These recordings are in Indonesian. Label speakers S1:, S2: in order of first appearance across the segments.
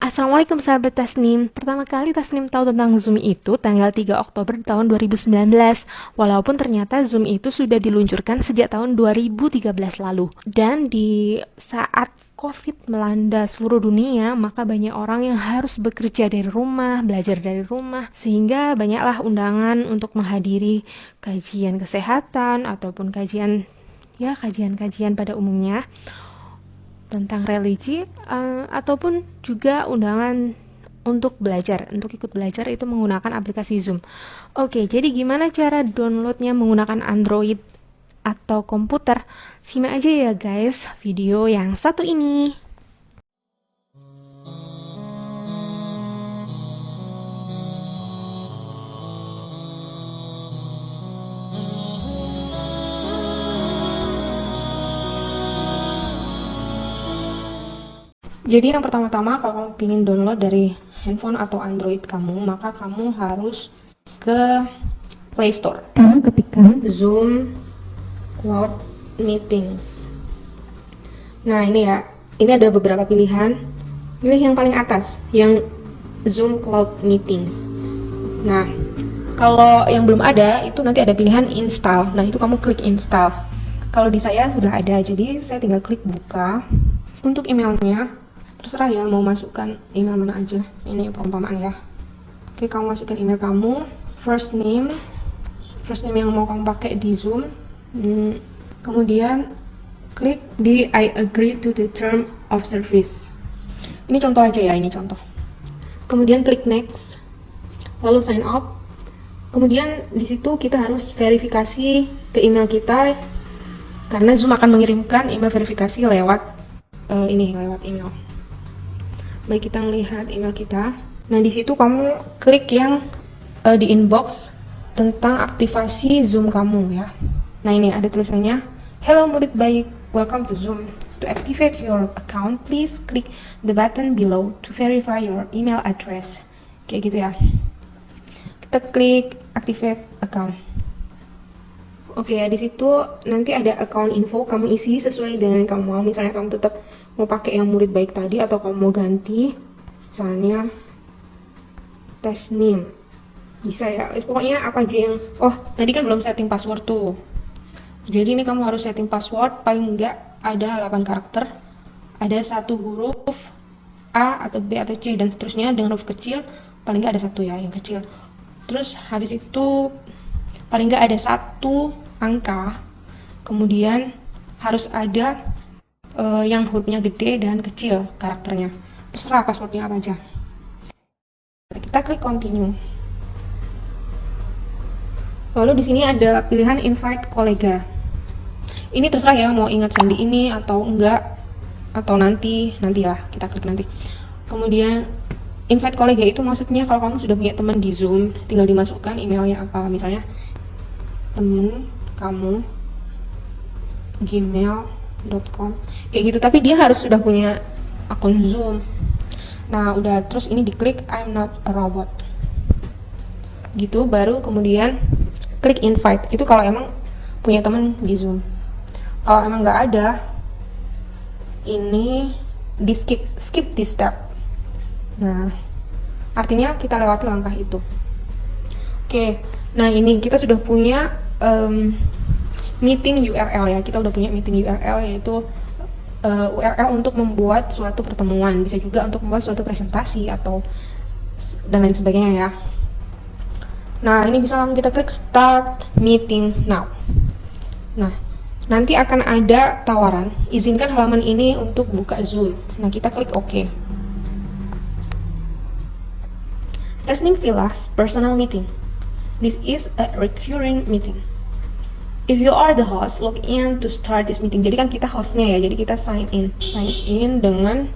S1: Assalamualaikum sahabat Tasnim. Pertama kali Tasnim tahu tentang Zoom itu tanggal 3 Oktober tahun 2019. Walaupun ternyata Zoom itu sudah diluncurkan sejak tahun 2013 lalu. Dan di saat COVID melanda seluruh dunia, maka banyak orang yang harus bekerja dari rumah, belajar dari rumah, sehingga banyaklah undangan untuk menghadiri kajian kesehatan ataupun kajian-kajian pada umumnya tentang religi, ataupun juga undangan untuk belajar, untuk ikut belajar itu menggunakan aplikasi Zoom. Oke, jadi gimana cara downloadnya menggunakan Android atau komputer? Simak aja ya guys video yang satu ini. Jadi yang pertama-tama kalau kamu ingin download dari handphone atau Android kamu, maka kamu harus ke Play Store. Kamu ketikkan Zoom Cloud Meetings. Nah ini ya, ini ada beberapa pilihan. Pilih yang paling atas, yang Zoom Cloud Meetings. Nah, kalau yang belum ada, itu nanti ada pilihan install. Nah, itu kamu klik install. Kalau di saya sudah ada, jadi saya tinggal klik buka. Untuk emailnya, terserah ya mau masukkan email mana aja. Ini perumpamaan ya. Oke, kamu masukkan email kamu, first name yang mau kamu pakai di Zoom. Kemudian klik di I agree to the term of service. Ini contoh aja ya, ini contoh. Kemudian klik next, lalu sign up. Kemudian di situ kita harus verifikasi ke email kita, karena Zoom akan mengirimkan email verifikasi lewat lewat email. Baik, kita melihat email kita. Nah, di situ kamu klik yang di inbox tentang aktivasi Zoom kamu ya. Nah, ini ada tulisannya, "Hello murid baik, welcome to Zoom. To activate your account, please click the button below to verify your email address." Kayak gitu ya. Kita klik activate account. Oke, di situ nanti ada account info, kamu isi sesuai dengan yang kamu mau. Misalnya kamu tetap mau pakai yang murid baik tadi, atau kamu mau ganti, misalnya Tasnim, bisa ya. Pokoknya apa aja yang, tadi kan belum setting password tuh. Jadi ini kamu harus setting password paling enggak ada 8 karakter, ada satu huruf A atau B atau C dan seterusnya dengan huruf kecil, paling enggak ada satu ya yang kecil. Terus habis itu paling enggak ada satu angka, kemudian harus ada yang hurufnya gede dan kecil karakternya, terserah passwordnya apa aja. Kita klik continue. Lalu di sini ada pilihan invite kolega. Ini terserah ya mau ingat sandi ini atau enggak, atau nantilah, kita klik nanti. Kemudian invite kolega itu maksudnya kalau kamu sudah punya teman di Zoom, tinggal dimasukkan emailnya apa, misalnya temen kamu gmail.com kayak gitu, tapi dia harus sudah punya akun Zoom. Nah udah, terus ini diklik I'm not a robot gitu, baru kemudian klik invite. Itu kalau emang punya teman di Zoom. Kalau emang nggak ada, ini di skip this step. Nah artinya kita lewati langkah itu. Oke, nah ini kita sudah punya meeting URL ya. Kita udah punya meeting URL, yaitu URL untuk membuat suatu pertemuan, bisa juga untuk membuat suatu presentasi atau dan lain sebagainya ya. Nah ini bisa langsung kita klik start meeting now. Nah nanti akan ada tawaran, izinkan halaman ini untuk buka Zoom. Nah kita klik OK. Tasnim Villas personal meeting. This is a recurring meeting. If you are the host, log in to start this meeting. Jadi kan kita hostnya ya, jadi kita sign in dengan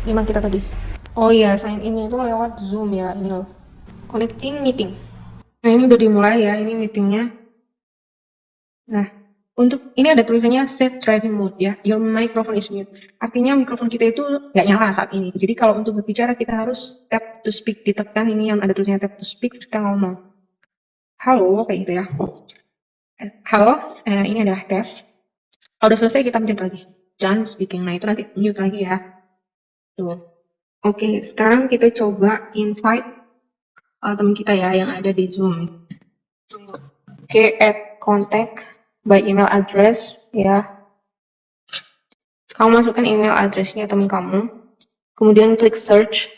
S1: gimana kita tadi. Oh iya, sign in itu lewat Zoom ya, ini loh. Connecting meeting. Nah ini udah dimulai ya, ini meetingnya. Nah untuk ini ada tulisannya save driving mode ya, your microphone is mute. Artinya mikrofon kita itu nggak nyala saat ini. Jadi kalau untuk berbicara kita harus tap to speak, ditekan ini yang ada tulisannya tap to speak, kita ngomong halo kayak gitu ya. Halo, ini adalah tes. Kalau udah selesai kita pencet lagi done speaking. Nah itu nanti mute lagi ya. Tuh. Oke, sekarang kita coba invite teman kita ya yang ada di Zoom. Oke, add contact by email address ya. Kamu masukkan email addressnya teman kamu, kemudian klik search,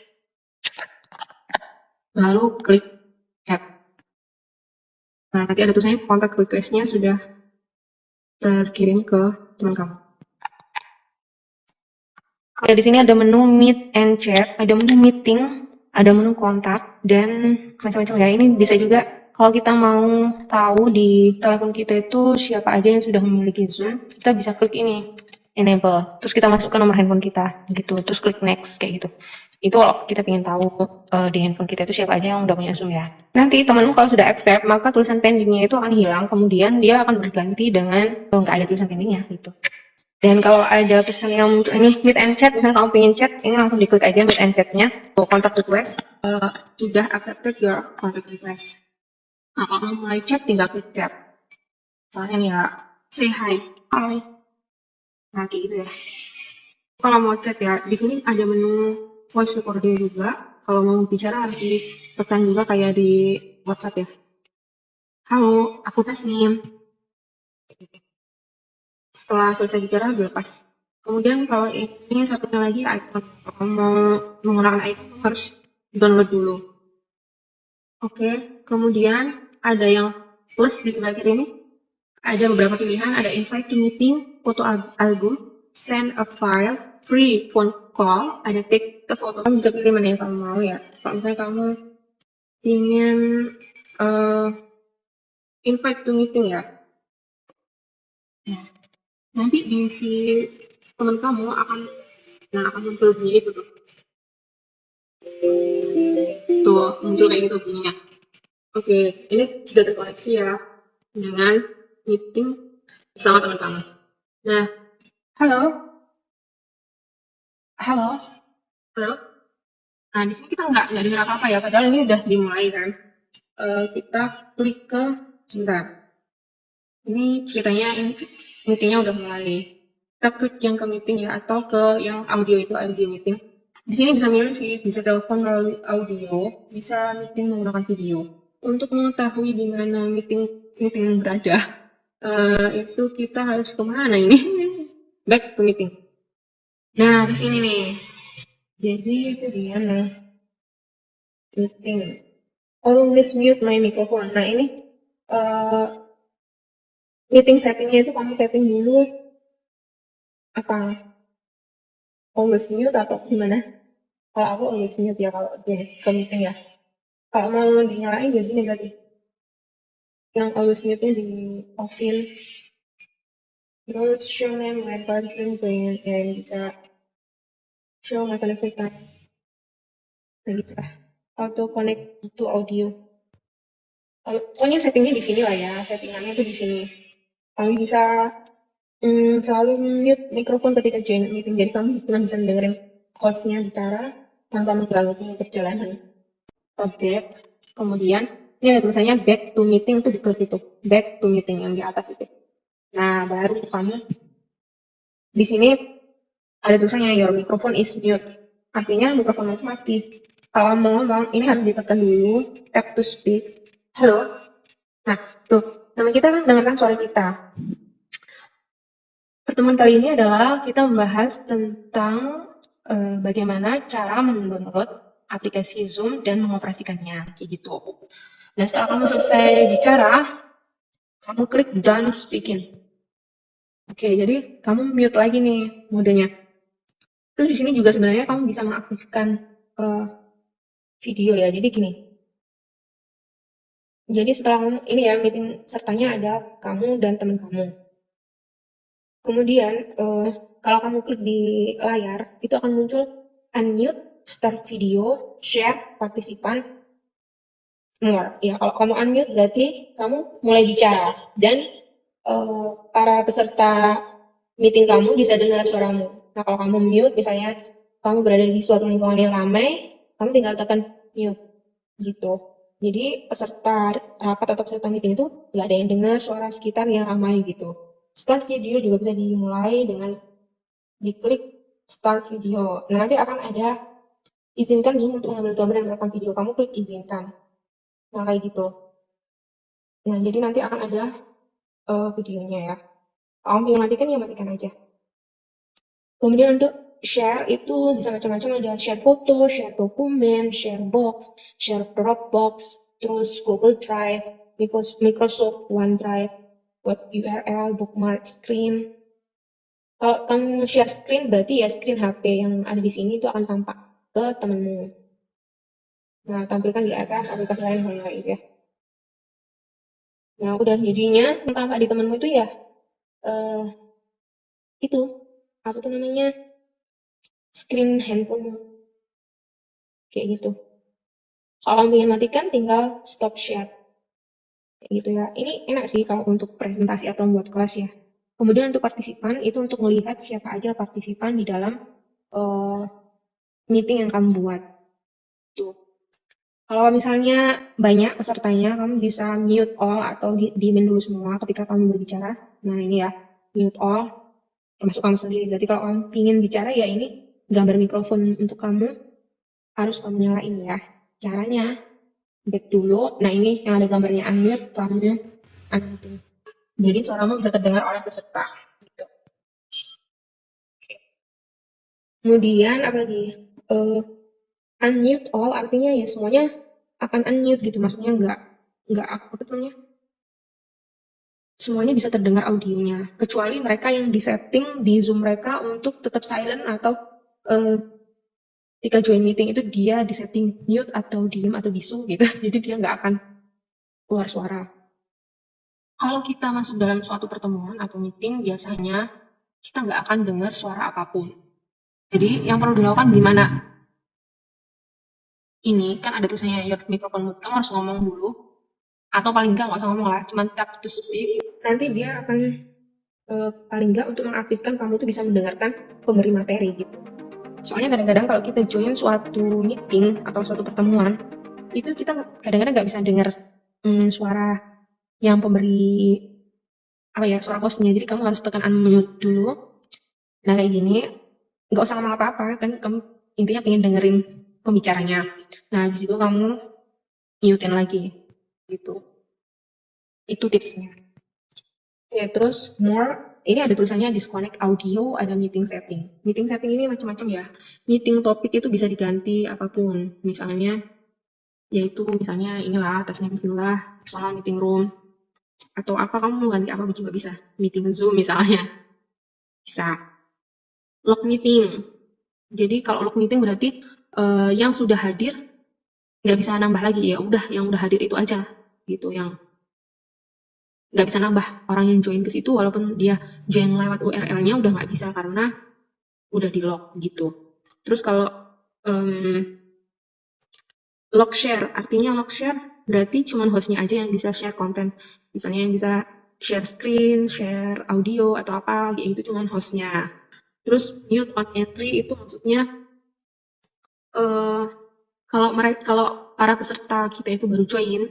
S1: lalu klik add. Nah, nanti ada tulisannya kontak request-nya sudah terkirim ke teman kamu. Oke, di sini ada menu meet and chat, ada menu meeting, ada menu kontak, dan macam-macam ya. Ini bisa juga kalau kita mau tahu di telepon kita itu siapa aja yang sudah memiliki Zoom, kita bisa klik ini, enable. Terus kita masukkan nomor handphone kita, gitu. Terus klik next, kayak gitu. Itu kalau kita ingin tahu di handphone kita itu siapa aja yang udah punya Zoom ya. Nanti temanmu kalau sudah accept, maka tulisan pendingnya itu akan hilang, kemudian dia akan berganti dengan nggak ada tulisan pendingnya, gitu. Dan kalau ada pesan yang untuk ini meet and chat, misalnya kamu pengen chat, ini langsung diklik aja meet and chatnya. Kontak request, sudah accepted your contact request. Nah, kalau mau mulai chat, tinggal klik chat. Misalnya nih ya, say hi. Nah, kayak gitu ya. Kalau mau chat ya, di sini ada menu voice recording juga. Kalau mau bicara harus ditekan juga kayak di WhatsApp ya. Halo, aku Tasnim. Setelah selesai bicara dilepas. Kemudian kalau ini satunya lagi icon. Kalau mau menggunakan icon harus download dulu. Oke, kemudian ada yang plus di sebelah kiri ini. Ada beberapa pilihan, ada invite to meeting, foto album, send a file, free phone call, ada take a photo. Kamu bisa pilih mana yang kamu mau ya. Kalau misalnya kamu ingin invite to meeting ya. Nah, nanti di si teman kamu akan muncul bunyi itu tuh. Tuh, muncul kayak gitu bunyinya. Oke, ini sudah terkoneksi ya dengan meeting bersama teman kamu. Nah, halo. Halo. Halo. Nah, di sini kita nggak dengar apa-apa ya, padahal ini udah dimulai kan. Kita klik ke sebentar. Ini ceritanya meetingnya udah mulai. Kita klik yang ke meeting ya, atau ke yang audio itu, audio meeting. Di sini bisa milih sih, bisa telepon melalui audio, bisa meeting menggunakan video. Untuk mengetahui di mana meeting berada, itu kita harus kemana ini? Back to meeting. Nah, di sini nih. Jadi itu dia nih. Meeting. Always mute my microphone. Nah, ini meeting settingnya itu kamu setting dulu apa always mute atau gimana? Kalau aku always mute ya kalau dia ke meeting ya. Kalau mau dinyalain jadi negatif. Yang always mute-nya di offin. Terus show name my person and bisa show my connected time. Nah gitu lah. Auto connect to audio. Pokoknya settingnya di sini lah ya. Settingannya tuh di sini. Kamu bisa selalu mute mikrofon ketika join meeting. Jadi kamu cuma bisa dengerin hostnya bicara tanpa mengganggu perjalanan. Back, kemudian ini ada tulisannya back to meeting, itu diklik itu. Back to meeting yang di atas itu. Nah, baru kamu di sini ada tulisannya your microphone is mute. Artinya mikrofon itu mati. Kalau mau ngomong, ini harus ditekan dulu, tap to speak. Halo. Nah, tuh, nama kita kan dengarkan suara kita. Pertemuan kali ini adalah kita membahas tentang bagaimana cara mendownload aplikasi Zoom dan mengoperasikannya, kayak gitu. Dan setelah kamu selesai bicara, kamu klik done speaking. Oke, jadi kamu mute lagi nih modenya. Terus di sini juga sebenarnya kamu bisa mengaktifkan video ya. Jadi gini. Jadi setelah kamu ini ya meeting sertanya ada kamu dan teman kamu. Kemudian kalau kamu klik di layar itu akan muncul unmute, start video, share, partisipan, more. Ya, kalau kamu unmute berarti kamu mulai bicara dan para peserta meeting kamu bisa dengar suaramu. Nah, kalau kamu mute, misalnya kamu berada di suatu lingkungan yang ramai, kamu tinggal tekan mute, gitu. Jadi peserta rapat atau peserta meeting itu nggak ada yang dengar suara sekitar yang ramai gitu. Start video juga bisa dimulai dengan diklik start video. Nah, nanti akan ada izinkan Zoom untuk mengambil gambar dan merekam video. Kamu klik izinkan. Nah, kayak gitu. Nah, jadi nanti akan ada videonya ya. Kamu pengen matikan ya matikan aja. Kemudian untuk share itu bisa macam-macam, ada share foto, share dokumen, share box, share Dropbox, terus Google Drive, Microsoft OneDrive, web URL, bookmark, screen. Kalau kamu share screen berarti ya screen HP yang ada di sini itu akan tampak ke temenmu. Nah, tampilkan di atas aplikasi lain yang lain ya. Nah, udah jadinya yang tampak di temenmu itu ya itu apa tuh namanya, screen handphone kayak gitu. Kalau kamu ingin matikan tinggal stop share kayak gitu ya. Ini enak sih kalau untuk presentasi atau membuat kelas ya. Kemudian untuk partisipan itu untuk melihat siapa aja partisipan di dalam meeting yang kamu buat. Tuh. Kalau misalnya banyak pesertanya, kamu bisa mute all atau diemin dulu semua ketika kamu berbicara. Nah, ini ya, mute all, termasuk kamu sendiri. Berarti kalau kamu ingin bicara ya ini gambar mikrofon untuk kamu harus kamu nyalain ya. Caranya back dulu. Nah, ini yang ada gambarnya unmute, kamu unmute. Jadi suaramu bisa terdengar oleh peserta. Gitu. Kemudian apa lagi? Unmute all artinya ya semuanya akan unmute gitu. Maksudnya nggak apa namanya? Semuanya bisa terdengar audionya, kecuali mereka yang disetting di Zoom mereka untuk tetap silent atau ketika join meeting itu dia disetting mute atau diem atau bisu gitu. Jadi dia nggak akan keluar suara. Kalau kita masuk dalam suatu pertemuan atau meeting, biasanya kita nggak akan dengar suara apapun. Jadi yang perlu dilakukan gimana? Ini kan ada tulisannya your microphone mute, kamu harus ngomong dulu. Atau paling nggak usah ngomong lah, cuma tap to speak. Nanti dia akan paling nggak untuk mengaktifkan kamu tuh bisa mendengarkan pemberi materi gitu. Soalnya kadang-kadang kalau kita join suatu meeting atau suatu pertemuan, itu kita kadang-kadang nggak bisa dengar suara yang pemberi apa ya, suara hostnya. Jadi kamu harus tekan unmute dulu. Nah, kayak gini, nggak usah ngomong apa-apa kan, kamu intinya pengen dengerin pembicaranya. Nah, habis itu kamu mutein lagi gitu. Itu tipsnya. Oke, terus more, ini ada tulisannya disconnect audio, ada meeting setting. Meeting setting ini macam-macam ya. Meeting topik itu bisa diganti apapun. Misalnya, yaitu misalnya inilah, tasnya villa, personal meeting room, atau apa kamu mau ganti apa juga bisa. Meeting Zoom misalnya. Bisa. Log meeting. Jadi kalau log meeting berarti yang sudah hadir nggak bisa nambah lagi, ya udah yang udah hadir itu aja gitu, yang nggak bisa nambah orang yang join ke situ walaupun dia join lewat URL-nya udah nggak bisa karena udah di lock gitu. Terus kalau lock share, artinya lock share berarti cuma hostnya aja yang bisa share konten, misalnya yang bisa share screen, share audio atau apa, ya itu cuma hostnya. Terus mute on entry itu maksudnya kalau para peserta kita itu baru join,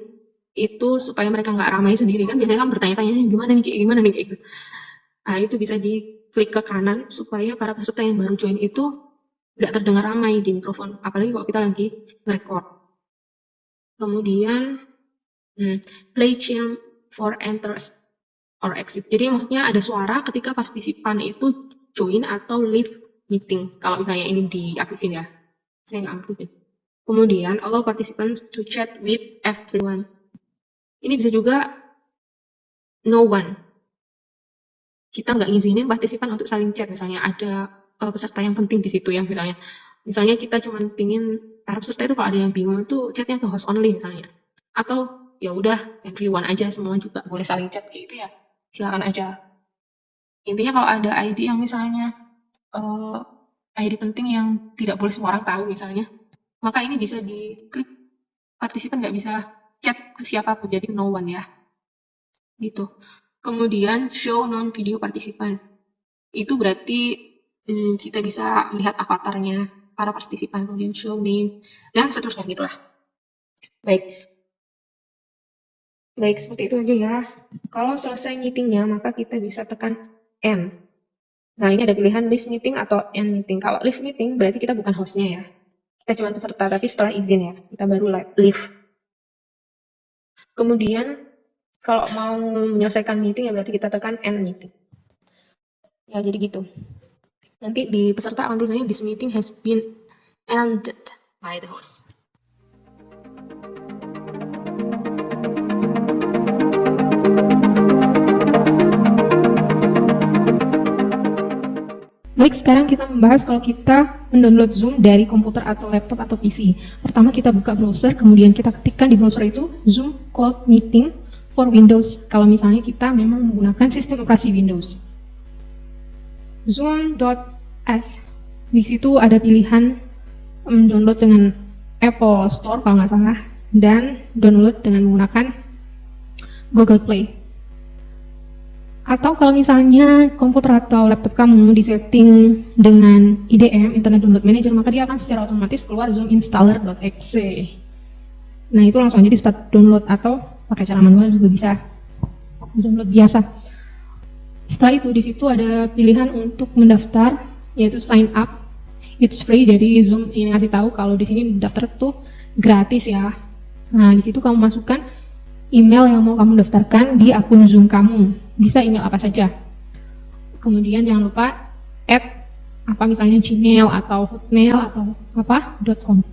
S1: itu supaya mereka nggak ramai sendiri kan, biasanya kan bertanya-tanya gimana nih kayak gitu. Nah, itu bisa diklik ke kanan supaya para peserta yang baru join itu nggak terdengar ramai di mikrofon, apalagi kalau kita lagi nge-record. Kemudian play chime for enter or exit. Jadi maksudnya ada suara ketika partisipan itu join atau leave meeting. Kalau misalnya ini diaktifin ya, saya nggak aktifin. Kemudian allow participants to chat with everyone. Ini bisa juga no one. Kita nggak ngizinin partisipan untuk saling chat, misalnya ada peserta yang penting di situ ya, misalnya kita cuma pingin para peserta itu kalau ada yang bingung itu chatnya ke host only misalnya, atau ya udah everyone aja, semua juga boleh saling chat kayak gitu ya, silakan aja. Intinya kalau ada ID yang misalnya ID penting yang tidak boleh semua orang tahu misalnya, maka ini bisa diklik, partisipan nggak bisa chat ke siapapun, jadi no one ya gitu. Kemudian show non video partisipan, itu berarti kita bisa melihat avatarnya para partisipan, kemudian show name dan seterusnya gitulah. Baik, seperti itu aja ya. Kalau selesai meetingnya maka kita bisa tekan end. Nah, ini ada pilihan leave meeting atau end meeting. Kalau leave meeting berarti kita bukan hostnya ya. Kita cuma peserta, tapi setelah izin ya, kita baru leave. Kemudian kalau mau menyelesaikan meeting ya berarti kita tekan end meeting. Ya jadi gitu. Nanti di peserta akan tulisannya this meeting has been ended by the host. Baik, sekarang kita membahas kalau kita mendownload Zoom dari komputer atau laptop atau PC. Pertama kita buka browser, kemudian kita ketikkan di browser itu Zoom Cloud Meeting for Windows. Kalau misalnya kita memang menggunakan sistem operasi Windows. Zoom.s. Di situ ada pilihan download dengan Apple Store kalau nggak salah, dan download dengan menggunakan Google Play. Atau kalau misalnya komputer atau laptop kamu disetting dengan IDM, Internet Download Manager, maka dia akan secara otomatis keluar zoominstaller.exe. Nah itu langsung aja di start download, atau pakai cara manual juga bisa download biasa. Setelah itu di situ ada pilihan untuk mendaftar, yaitu sign up. It's free, jadi Zoom ini ngasih tahu kalau di sini daftar tuh gratis ya. Nah di situ kamu masukkan email yang mau kamu daftarkan di akun Zoom kamu. Bisa email apa saja. Kemudian jangan lupa add apa misalnya Gmail atau Hotmail atau apa .com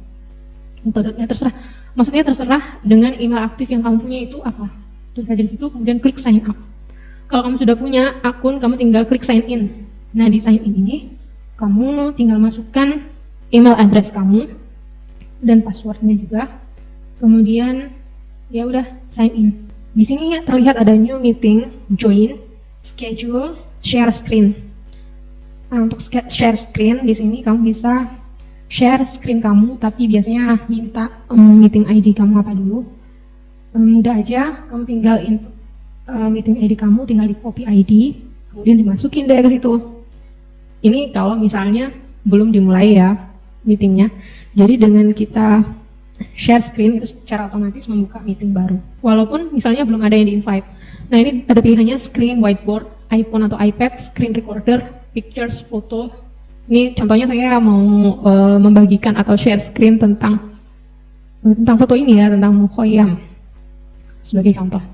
S1: atau .net, terserah. Maksudnya terserah dengan email aktif yang kamu punya itu apa. Tulis saja di situ, kemudian klik sign up. Kalau kamu sudah punya akun, kamu tinggal klik sign in. Nah di sign in ini kamu tinggal masukkan email address kamu dan passwordnya juga. Kemudian ya udah sign in. Di sini terlihat ada new meeting, join, schedule, share screen. Nah, untuk share screen di sini kamu bisa share screen kamu, tapi biasanya minta meeting ID kamu apa dulu. Mudah aja, kamu tinggal input meeting ID kamu, tinggal di copy ID, kemudian dimasukin deh ke situ. Ini kalau misalnya belum dimulai ya meetingnya. Jadi dengan kita share screen itu secara otomatis membuka meeting baru. Walaupun misalnya belum ada yang di-invite. Nah ini ada pilihannya screen, whiteboard, iPhone atau iPad, screen recorder, pictures, foto. Ini contohnya saya mau membagikan atau share screen tentang foto ini ya, tentang Mukhoyam sebagai contoh.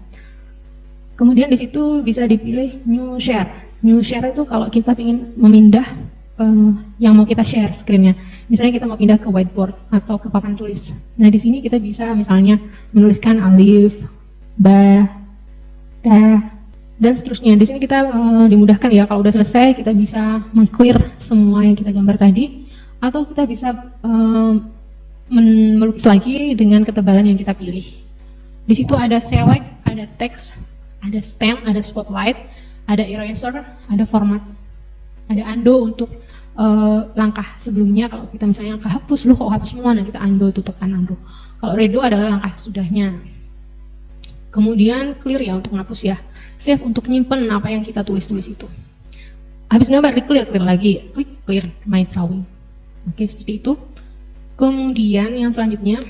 S1: Kemudian di situ bisa dipilih new share. New share itu kalau kita ingin memindah yang mau kita share screen-nya. Misalnya kita mau pindah ke whiteboard atau ke papan tulis. Nah di sini kita bisa misalnya menuliskan alif, ba, ta, dan seterusnya. Di sini kita dimudahkan ya, kalau udah selesai kita bisa meng-clear semua yang kita gambar tadi, atau kita bisa melukis lagi dengan ketebalan yang kita pilih. Di situ ada select, ada text, ada stamp, ada spotlight, ada eraser, ada format, ada undo untuk langkah sebelumnya. Kalau kita misalnya langkah hapus, kok hapus semua, nah kita undo, itu tekan undo. Kalau redo adalah langkah sesudahnya. Kemudian clear ya untuk menghapus ya. Save untuk nyimpen apa yang kita tulis-tulis itu. Habis gambar di clear lagi, klik clear my drawing. Oke, seperti itu. Kemudian yang selanjutnya,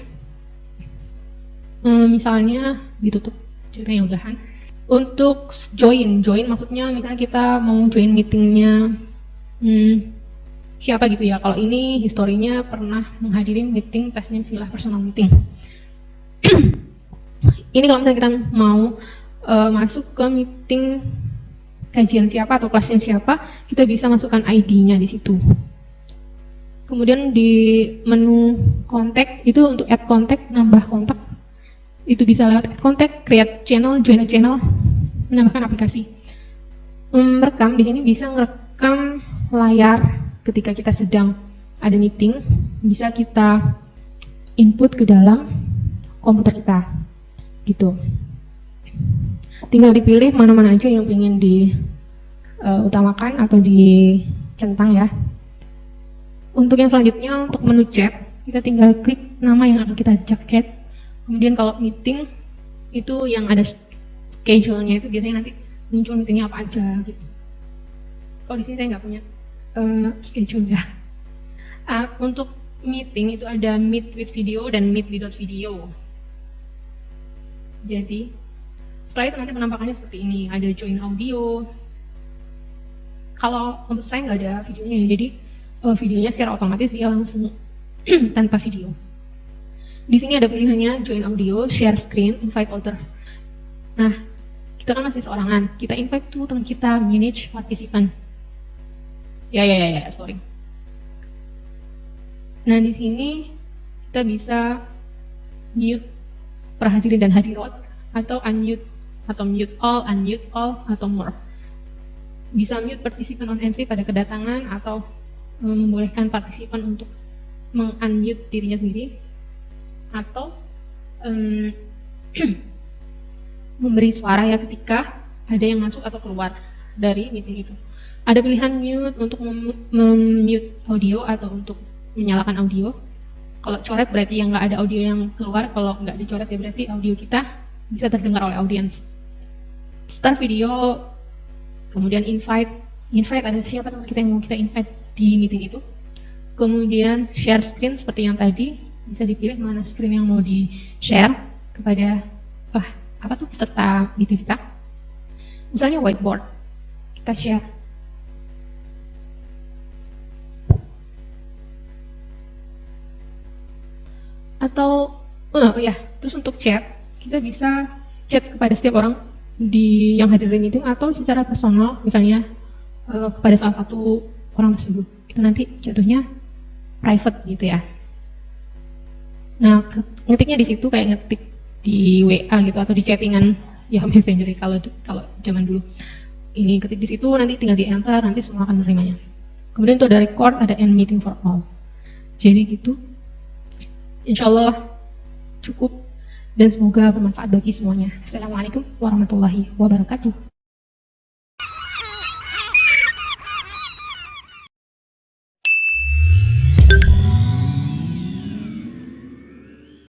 S1: misalnya ditutup ceritanya udahan. Untuk join maksudnya misalnya kita mau join meetingnya siapa gitu ya. Kalau ini historinya pernah menghadiri meeting Tasnim Villa personal meeting. Ini kalau misalnya kita mau masuk ke meeting kajian siapa atau kelasnya siapa, kita bisa masukkan ID-nya di situ. Kemudian di menu kontak itu untuk add kontak, nambah kontak. Itu bisa lewat add kontak, create channel, join a channel, menambahkan aplikasi. Merekam di sini bisa merekam layar ketika kita sedang ada meeting, bisa kita input ke dalam komputer kita, gitu. Tinggal dipilih mana-mana aja yang ingin diutamakan atau dicentang ya. Untuk yang selanjutnya, untuk menu chat, kita tinggal klik nama yang akan kita ajak chat. Kemudian kalau meeting itu yang ada schedule-nya itu biasanya nanti muncul meetingnya apa aja gitu. Kalau di sini saya nggak punya schedule ya. Untuk meeting itu ada meet with video dan meet without video. Jadi setelah itu nanti penampakannya seperti ini, ada join audio. Kalau untuk saya nggak ada videonya, jadi videonya secara otomatis dia langsung tanpa video. Di sini ada pilihannya join audio, share screen, invite other. Nah, kita kan masih seorangan, kita invite tuh teman kita, manage participant. Sorry. Nah, di sini kita bisa mute perhadirin dan hadirat, atau unmute, atau mute all, atau more. Bisa mute participant on entry pada kedatangan, atau membolehkan partisipan untuk meng-unmute dirinya sendiri, atau memberi suara ya ketika ada yang masuk atau keluar dari meeting itu. Ada pilihan mute untuk mute audio atau untuk menyalakan audio. Kalau coret berarti yang nggak ada audio yang keluar, kalau nggak dicoret ya berarti audio kita bisa terdengar oleh audiens. Start video, kemudian invite ada siapa teman kita yang mau kita invite di meeting itu. Kemudian share screen seperti yang tadi, bisa dipilih mana screen yang mau di share kepada peserta meeting kita. Misalnya whiteboard, kita share. Atau terus untuk chat, kita bisa chat kepada setiap orang yang hadir di meeting, atau secara personal, misalnya kepada salah satu orang tersebut. Itu nanti jatuhnya private gitu ya. Nah, ngetiknya di situ kayak ngetik di WA gitu, atau di chattingan Yahoo Messenger kalau zaman dulu. Ini ketik di situ, nanti tinggal di enter, nanti semua akan menerimanya. Kemudian itu ada record, ada end meeting for all. Jadi gitu. Insyaallah cukup dan semoga bermanfaat bagi semuanya. Assalamualaikum warahmatullahi wabarakatuh.